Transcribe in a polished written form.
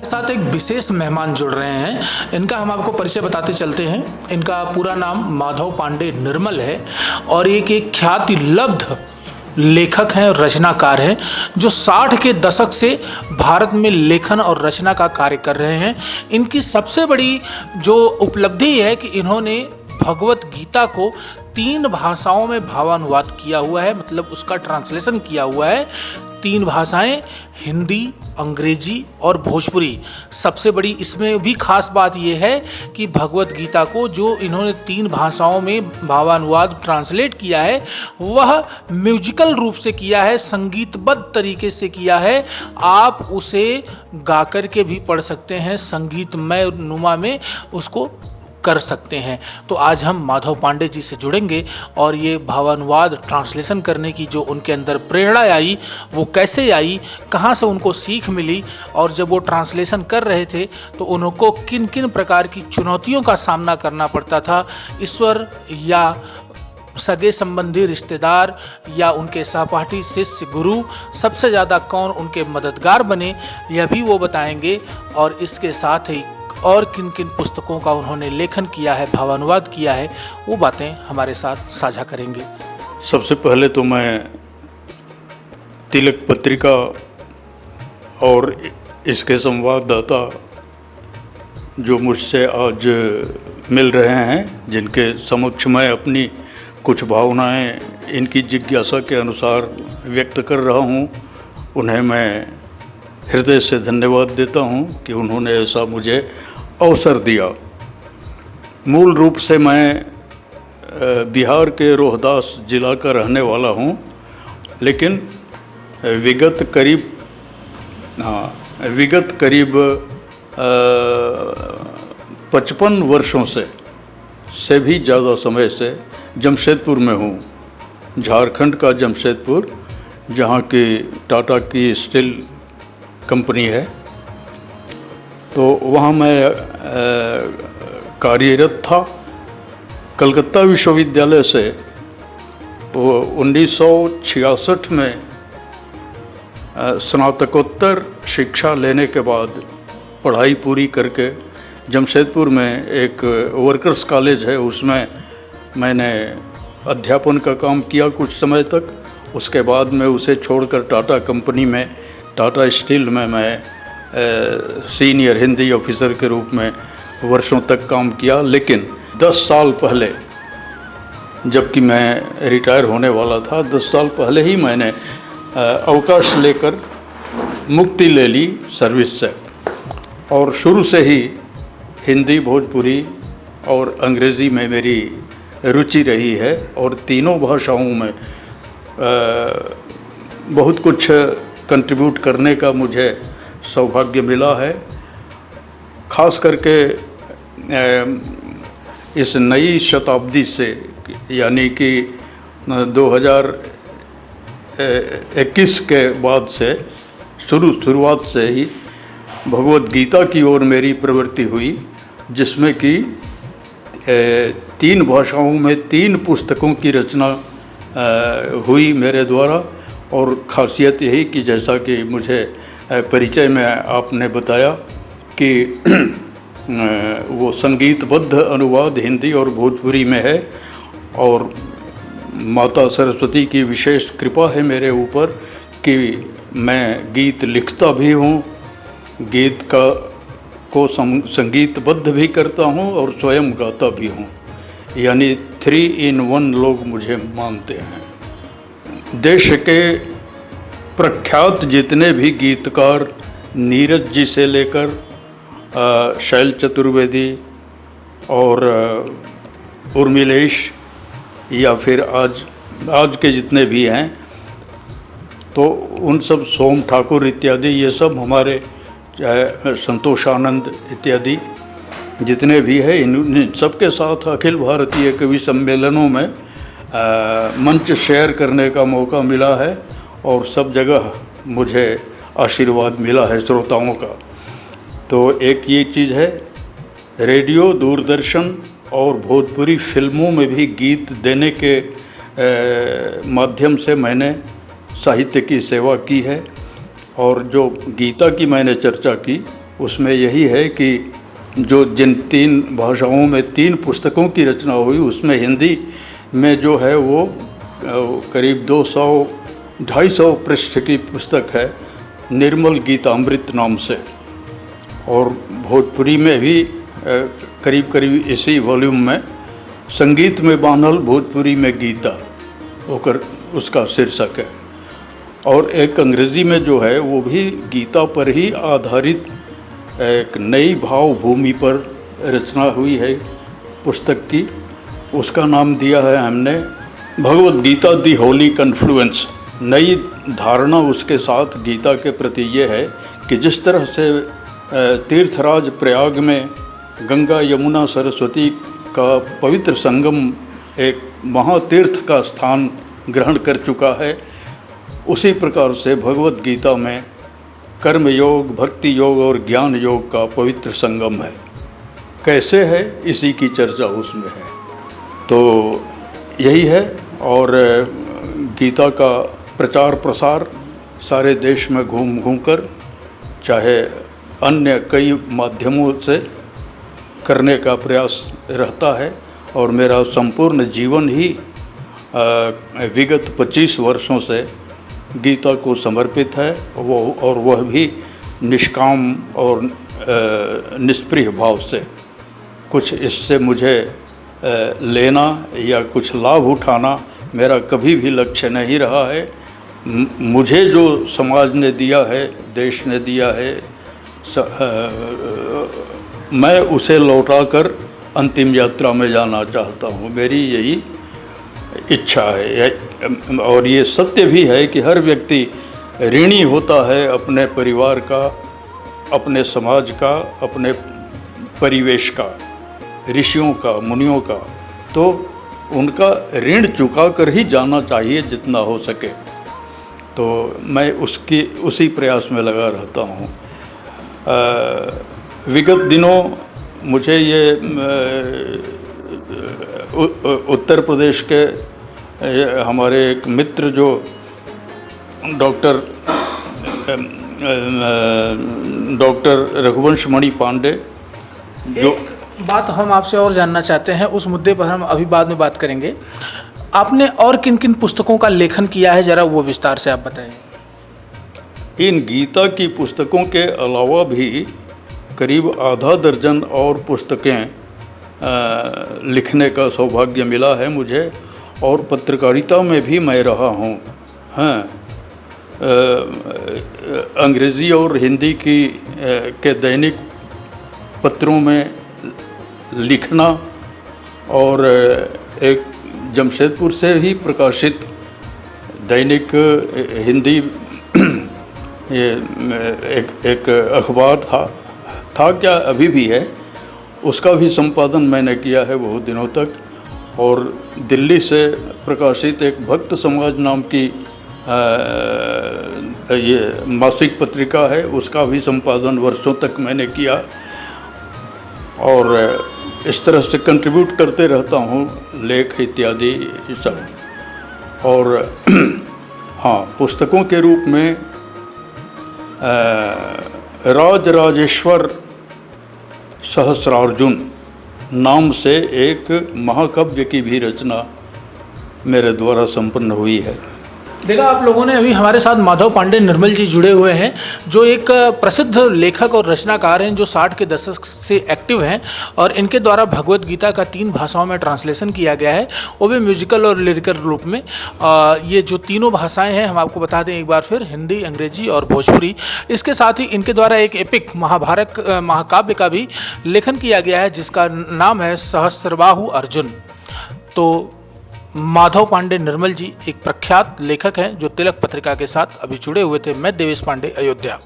साथ एक विशेष मेहमान जुड़ रहे हैं। इनका हम आपको परिचय बताते चलते हैं। इनका पूरा नाम माधव पांडे निर्मल है और एक ख्याति लब्ध लेखक हैं और रचनाकार हैं जो 60 के दशक से भारत में लेखन और रचना का कार्य कर रहे हैं। इनकी सबसे बड़ी जो उपलब्धि है कि इन्होंने भगवत गीता को 3 भाषाओं में भावानुवाद किया हुआ है, मतलब उसका ट्रांसलेशन किया हुआ है। 3 भाषाएं, हिंदी, अंग्रेजी और भोजपुरी। सबसे बड़ी इसमें भी खास बात यह है कि भगवत गीता को जो इन्होंने 3 भाषाओं में भावानुवाद ट्रांसलेट किया है वह म्यूजिकल रूप से किया है, संगीतबद्ध तरीके से किया है। आप उसे गा कर के भी पढ़ सकते हैं, संगीतमय नुमा में उसको कर सकते हैं। तो आज हम माधव पांडे जी से जुड़ेंगे और ये भावानुवाद ट्रांसलेशन करने की जो उनके अंदर प्रेरणा आई वो कैसे आई, कहाँ से उनको सीख मिली और जब वो ट्रांसलेशन कर रहे थे तो उनको किन किन प्रकार की चुनौतियों का सामना करना पड़ता था। ईश्वर या सगे संबंधी रिश्तेदार या उनके सहपाठी शिष्य गुरु सबसे ज़्यादा कौन उनके मददगार बने, यह भी वो बताएंगे। और इसके साथ ही और किन किन पुस्तकों का उन्होंने लेखन किया है, भावानुवाद किया है, वो बातें हमारे साथ साझा करेंगे। सबसे पहले तो मैं तिलक पत्रिका और इसके संवाददाता जो मुझसे आज मिल रहे हैं, जिनके समक्ष मैं अपनी कुछ भावनाएं इनकी जिज्ञासा के अनुसार व्यक्त कर रहा हूं, उन्हें मैं हृदय से धन्यवाद देता हूं कि उन्होंने ऐसा मुझे अवसर दिया। मूल रूप से मैं बिहार के रोहतास जिला का रहने वाला हूं, लेकिन विगत करीब 55 वर्षों से भी ज़्यादा समय से जमशेदपुर में हूं। झारखंड का जमशेदपुर, जहां की टाटा की स्टील कंपनी है, तो वहाँ मैं कार्यरत था। कलकत्ता विश्वविद्यालय से वो 1966 में स्नातकोत्तर शिक्षा लेने के बाद पढ़ाई पूरी करके जमशेदपुर में एक वर्कर्स कॉलेज है, उसमें मैंने अध्यापन का काम किया कुछ समय तक। उसके बाद मैं उसे छोड़कर टाटा कंपनी में, टाटा स्टील में मैं सीनियर हिंदी ऑफिसर के रूप में वर्षों तक काम किया। लेकिन 10 साल पहले, जबकि मैं रिटायर होने वाला था, 10 साल पहले ही मैंने अवकाश लेकर मुक्ति ले ली सर्विस से, और शुरू से ही हिंदी, भोजपुरी और अंग्रेज़ी में मेरी रुचि रही है और तीनों भाषाओं में बहुत कुछ कंट्रीब्यूट करने का मुझे सौभाग्य मिला है। खास करके इस नई शताब्दी से, यानी कि 2021 के बाद से शुरुआत से ही भगवत गीता की ओर मेरी प्रवृत्ति हुई, जिसमें कि 3 भाषाओं में 3 पुस्तकों की रचना हुई मेरे द्वारा। और ख़ासियत यही कि जैसा कि मुझे परिचय में आपने बताया कि वो संगीतबद्ध अनुवाद हिंदी और भोजपुरी में है, और माता सरस्वती की विशेष कृपा है मेरे ऊपर कि मैं गीत लिखता भी हूँ, गीत को संगीतबद्ध भी करता हूँ और स्वयं गाता भी हूँ, यानी 3 in 1 लोग मुझे मानते हैं। देश के प्रख्यात जितने भी गीतकार, नीरज जी से लेकर शैल चतुर्वेदी और उर्मिलेश, या फिर आज के जितने भी हैं, तो उन सब, सोम ठाकुर इत्यादि, ये सब हमारे, चाहे संतोष आनंद इत्यादि जितने भी हैं, इन सबके साथ अखिल भारतीय कवि सम्मेलनों में मंच शेयर करने का मौका मिला है और सब जगह मुझे आशीर्वाद मिला है श्रोताओं का। तो एक ये चीज़ है, रेडियो, दूरदर्शन और भोजपुरी फिल्मों में भी गीत देने के माध्यम से मैंने साहित्य की सेवा की है। और जो गीता की मैंने चर्चा की, उसमें यही है कि जो जिन 3 भाषाओं में 3 पुस्तकों की रचना हुई, उसमें हिंदी में जो है वो करीब 200-250 पृष्ठ की पुस्तक है, निर्मल गीतामृत नाम से। और भोजपुरी में भी करीब करीब इसी वॉल्यूम में संगीत में बान्हल भोजपुरी में गीता होकर उसका शीर्षक है। और एक अंग्रेज़ी में जो है वो भी गीता पर ही आधारित एक नई भाव भूमि पर रचना हुई है पुस्तक की। उसका नाम दिया है हमने भगवद गीता दी होली कन्फ्लुएंस। नई धारणा उसके साथ गीता के प्रति ये है कि जिस तरह से तीर्थराज प्रयाग में गंगा यमुना सरस्वती का पवित्र संगम एक महातीर्थ का स्थान ग्रहण कर चुका है, उसी प्रकार से भगवद गीता में कर्म योग, भक्ति योग और ज्ञान योग का पवित्र संगम है। कैसे है, इसी की चर्चा उसमें है। तो यही है। और गीता का प्रचार प्रसार सारे देश में घूम घूम कर, चाहे अन्य कई माध्यमों से करने का प्रयास रहता है। और मेरा संपूर्ण जीवन ही विगत 25 वर्षों से गीता को समर्पित है, वह भी निष्काम और निष्प्रिय भाव से। कुछ इससे मुझे लेना या कुछ लाभ उठाना मेरा कभी भी लक्ष्य नहीं रहा है। मुझे जो समाज ने दिया है, देश ने दिया है, मैं उसे लौटाकर अंतिम यात्रा में जाना चाहता हूँ। मेरी यही इच्छा है। और ये सत्य भी है कि हर व्यक्ति ऋणी होता है अपने परिवार का, अपने समाज का, अपने परिवेश का, ऋषियों का, मुनियों का। तो उनका ऋण चुका कर ही जाना चाहिए जितना हो सके। तो मैं उसी प्रयास में लगा रहता हूँ। विगत दिनों मुझे ये उत्तर प्रदेश के हमारे एक मित्र जो डॉक्टर रघुवंश मणि पांडे, जो बात हम आपसे और जानना चाहते हैं, उस मुद्दे पर हम अभी बाद में बात करेंगे। आपने और किन किन पुस्तकों का लेखन किया है, जरा वो विस्तार से आप बताएं। इन गीता की पुस्तकों के अलावा भी करीब आधा दर्जन और पुस्तकें लिखने का सौभाग्य मिला है मुझे। और पत्रकारिता में भी मैं रहा हूँ। हाँ, अंग्रेज़ी और हिंदी के दैनिक पत्रों में लिखना, और एक जमशेदपुर से ही प्रकाशित दैनिक हिंदी ये एक अखबार था क्या, अभी भी है, उसका भी संपादन मैंने किया है बहुत दिनों तक। और दिल्ली से प्रकाशित एक भक्त समाज नाम की ये मासिक पत्रिका है, उसका भी संपादन वर्षों तक मैंने किया। और इस तरह से कंट्रीब्यूट करते रहता हूँ, लेख इत्यादि ये सब। और हाँ, पुस्तकों के रूप में राजराजेश्वर सहस्रार्जुन नाम से एक महाकाव्य की भी रचना मेरे द्वारा संपन्न हुई है। देखा आप लोगों ने, अभी हमारे साथ माधव पांडे निर्मल जी जुड़े हुए हैं, जो एक प्रसिद्ध लेखक और रचनाकार हैं, जो 60 के दशक से एक्टिव हैं। और इनके द्वारा भगवत गीता का 3 भाषाओं में ट्रांसलेशन किया गया है, वो भी म्यूजिकल और लिरिकल रूप में। ये जो तीनों भाषाएं हैं, हम आपको बता दें एक बार फिर, हिंदी, अंग्रेजी और भोजपुरी। इसके साथ ही इनके द्वारा एक एपिक महाभारत महाकाव्य का भी लेखन किया गया है, जिसका नाम है सहस्रबाहु अर्जुन। तो माधव पांडे निर्मल जी एक प्रख्यात लेखक हैं, जो तिलक पत्रिका के साथ अभी जुड़े हुए थे। मैं देवेश पांडे, अयोध्या।